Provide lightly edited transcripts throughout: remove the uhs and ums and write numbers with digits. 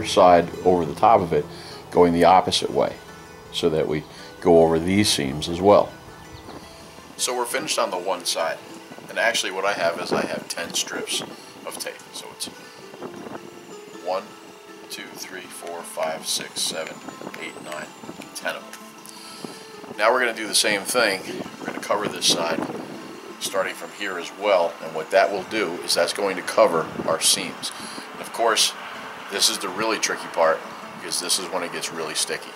other side over the top of it, going the opposite way, so that we go over these seams as well. So we're finished on the one side, and actually what I have is I have 10 strips of tape. So it's 1, 2, 3, 4, 5, 6, 7, 8, 9, 10 of them. Now we're going to do the same thing. We're going to cover this side starting from here as well, and what that will do is that's going to cover our seams. And of course, this is the really tricky part, because this is when it gets really sticky.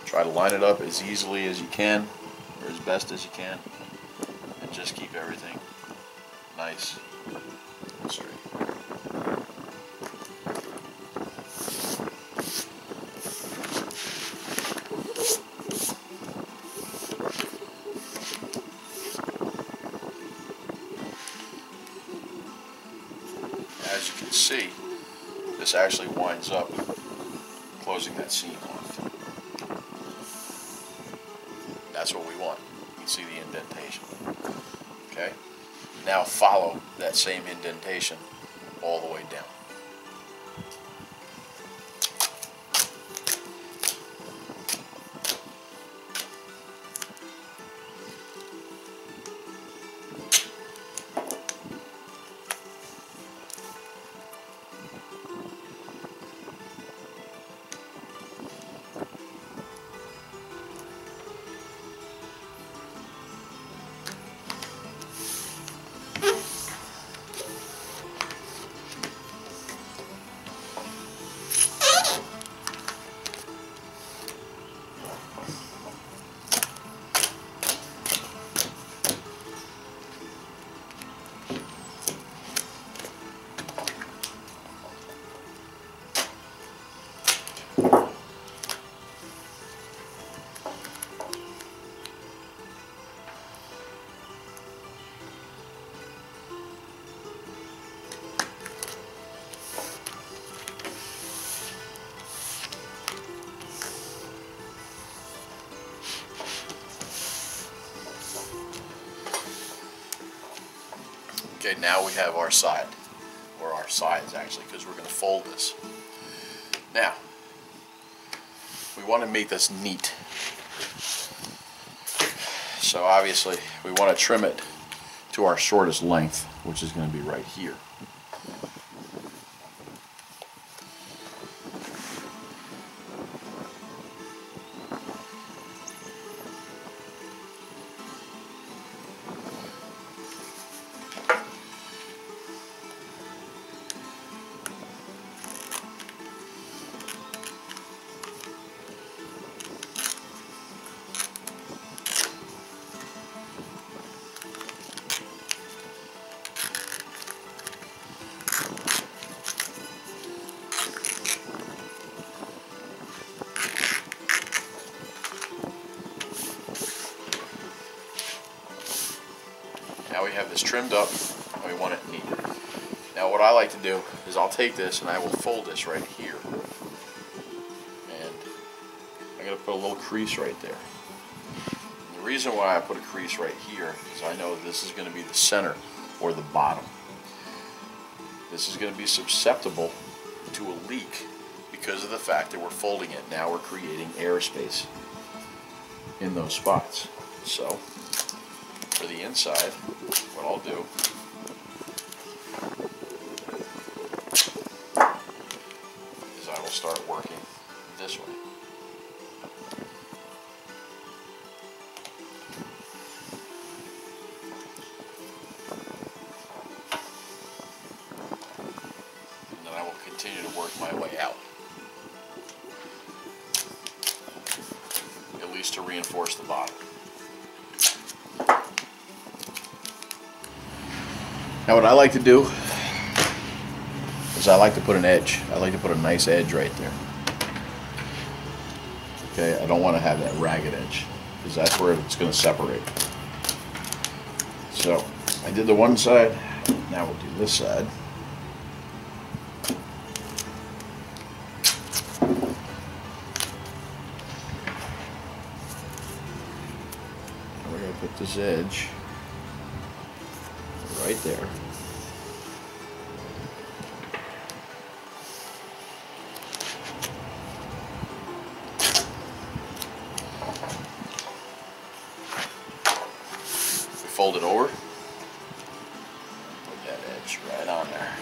Try to line it up as easily as you can, or as best as you can, and just keep everything nice and straight. As you can see, this actually winds up closing that seam off. That's what we want. You can see the indentation. Okay? Now follow that same indentation all the way down. Okay, now we have our side, or our sides actually, because we're going to fold this. Now, we want to make this neat. So obviously, we want to trim it to our shortest length, which is going to be right here. Now we have this trimmed up, and we want it neat. Now what I like to do is I'll take this and I will fold this right here. And I'm going to put a little crease right there. And the reason why I put a crease right here is I know this is going to be the center or the bottom. This is going to be susceptible to a leak because of the fact that we're folding it. Now we're creating airspace in those spots. So for the inside, what I'll do is I will start working this way. And then I will continue to work my way out, at least to reinforce the bottom. Now what I like to do is I like to put an edge. I like to put a nice edge right there. Okay, I don't want to have that ragged edge because that's where it's going to separate. So I did the one side, now we'll do this side. put this edge right there. Fold it over. Put that edge right on there.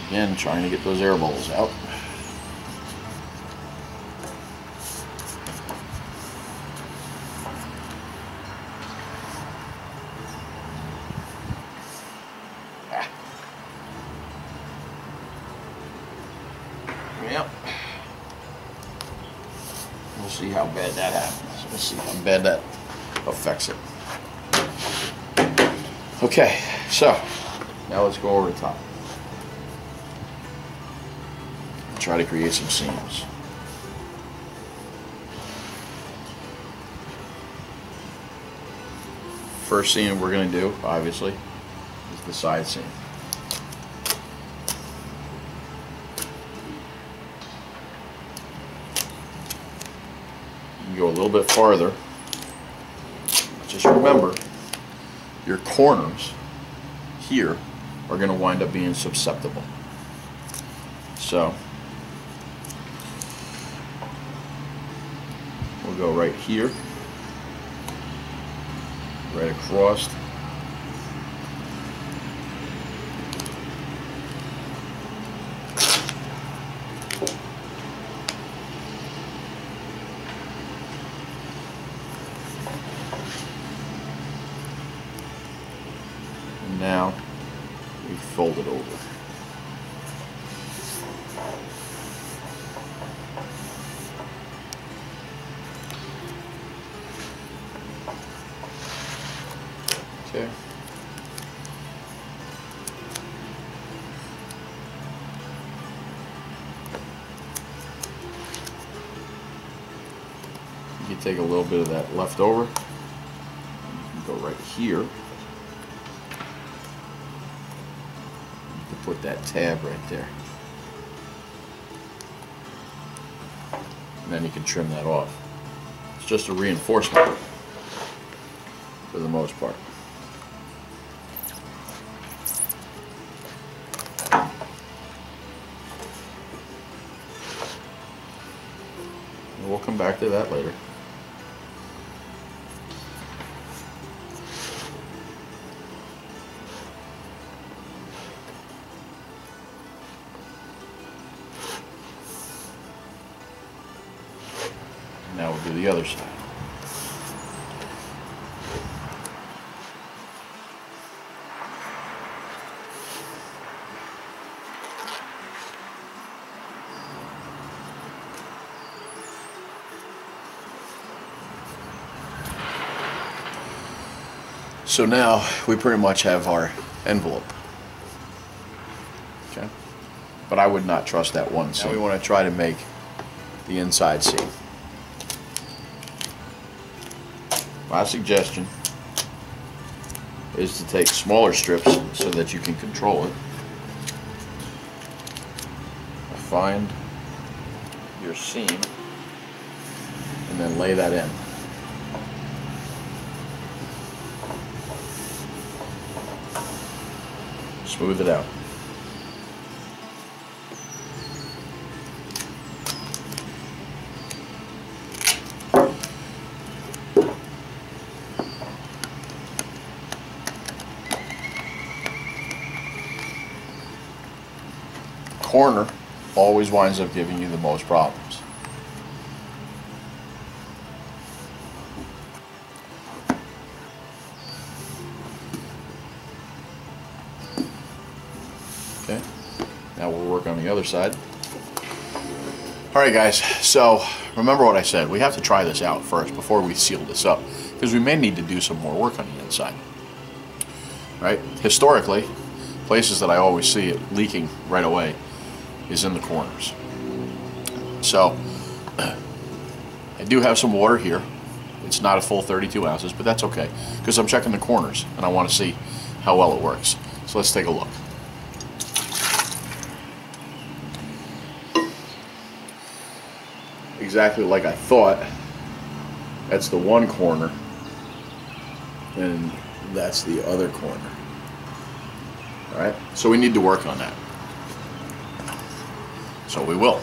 Again, trying to get those air bubbles out. Yep. We'll see how bad that happens. We'll see how bad that affects it. Okay, so now let's go over the top. Try to create some seams. First seam we're going to do, obviously, is the side seam. You can go a little bit farther. Just remember, your corners here are going to wind up being susceptible. So we'll go right here, right across. And now we fold it over. Okay. You can take a little bit of that left over. You can go right here. You can put that tab right there. And then you can trim that off. It's just a reinforcement for the most part. We'll come back to that later. Now we'll do the other side. So now we pretty much have our envelope. Okay, but I would not trust that one seam. Now we want to try to make the inside seam. My suggestion is to take smaller strips so that you can control it. Find your seam and then lay that in. Smooth it out. Corner always winds up giving you the most problems. Okay, now we'll work on the other side. Alright guys, so remember what I said, we have to try this out first before we seal this up, because we may need to do some more work on the inside. Right? Historically, places that I always see it leaking right away is in the corners. So I do have some water here. It's not a full 32 ounces, but that's okay, because I'm checking the corners and I want to see how well it works. So let's take a look. Exactly like I thought, That's the one corner, and that's the other corner. All right, so we need to work on that. So we will.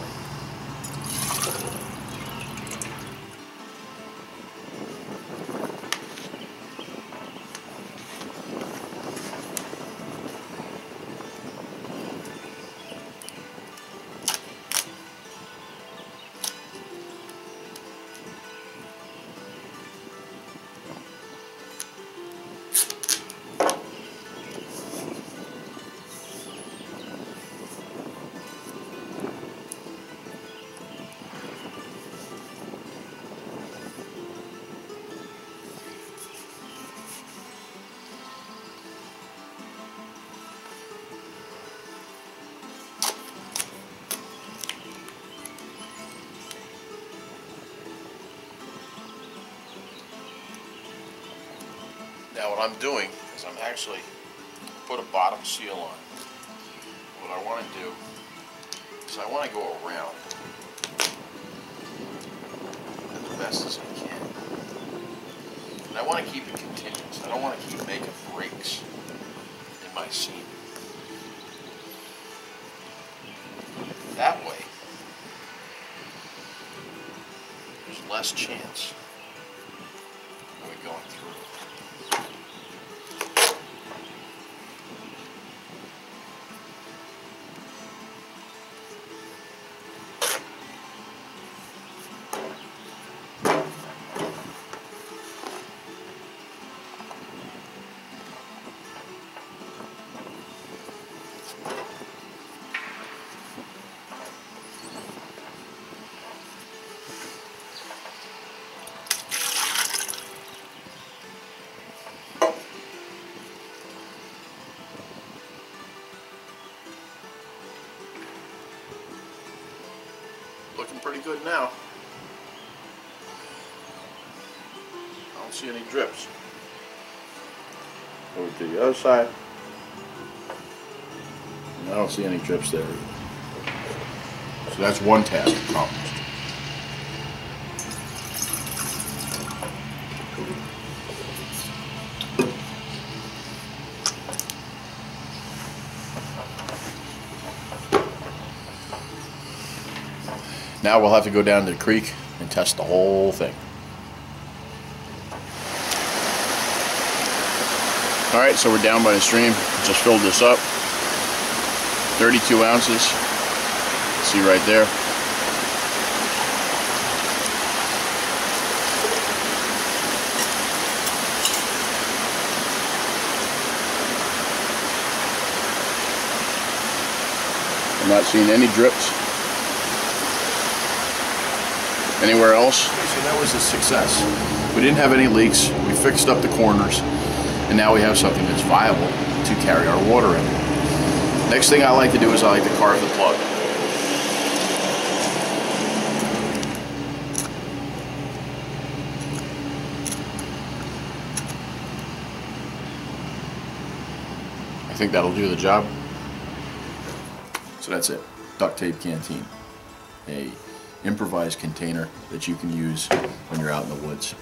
Now what I'm doing is I'm actually put a bottom seal on. What I want to do is I want to go around as best as I can. And I want to keep it continuous. I don't want to keep making breaks in my seam. That way, there's less chance of it going through. Looking pretty good now. I don't see any drips. Over to the other side. And I don't see any drips there either. So that's one task accomplished. Now we'll have to go down to the creek and test the whole thing. Alright, so we're down by the stream. Just filled this up. 32 ounces. See right there. I'm not seeing any drips anywhere else. So that was a success. We didn't have any leaks. We fixed up the corners, and now we have something that's viable to carry our water in. Next thing I like to do is I like to carve the plug. I think that'll do the job. So that's it. Duct tape canteen. A improvised container that you can use when you're out in the woods.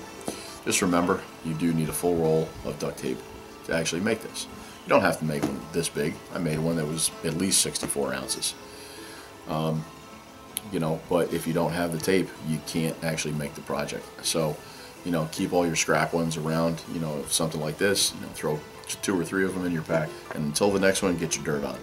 Just remember, you do need a full roll of duct tape to actually make this. You don't have to make one this big. I made one that was at least 64 ounces. You know, but if you don't have the tape, you can't actually make the project. So, you know, keep all your scrap ones around. You know, something like this, you know, throw 2 or 3 of them in your pack, and until the next one, get your dirt on.